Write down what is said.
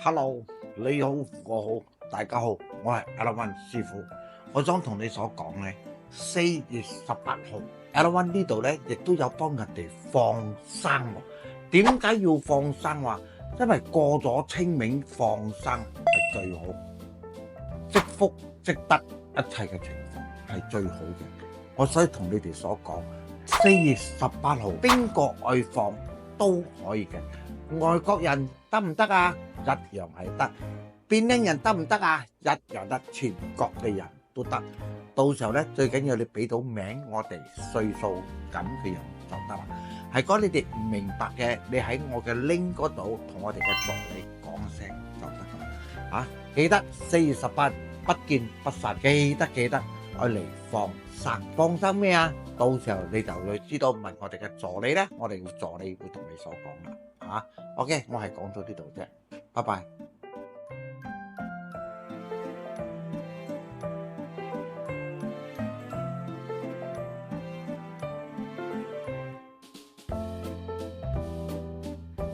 Hello，你好，我好，大家好，我係 Alan 師傅。我想同你所講呢4月18號 Alan 呢度呢，亦都有幫人哋放生喎。點解要放生話？因為過咗清明放生係最好，積福積德，一切嘅情況係最好嘅。我所以同你哋所講，4月18號邊個愛放都可以嘅。外國人得唔得啊？一樣係得。變靚人得唔得啊？一樣得。全國嘅人都得。到時候咧，最緊要你俾到名我哋歲數咁嘅人就得啦。係講你哋唔明白嘅，你喺我嘅 link 嗰度同我哋嘅助理講聲就得啦。啊，記得4月18不見不散，記得我嚟放生。放生咩啊？到時候你就會知道，問我哋嘅助理咧，我哋助理會同你所講啦。OK， 我係講到呢度啫，拜拜。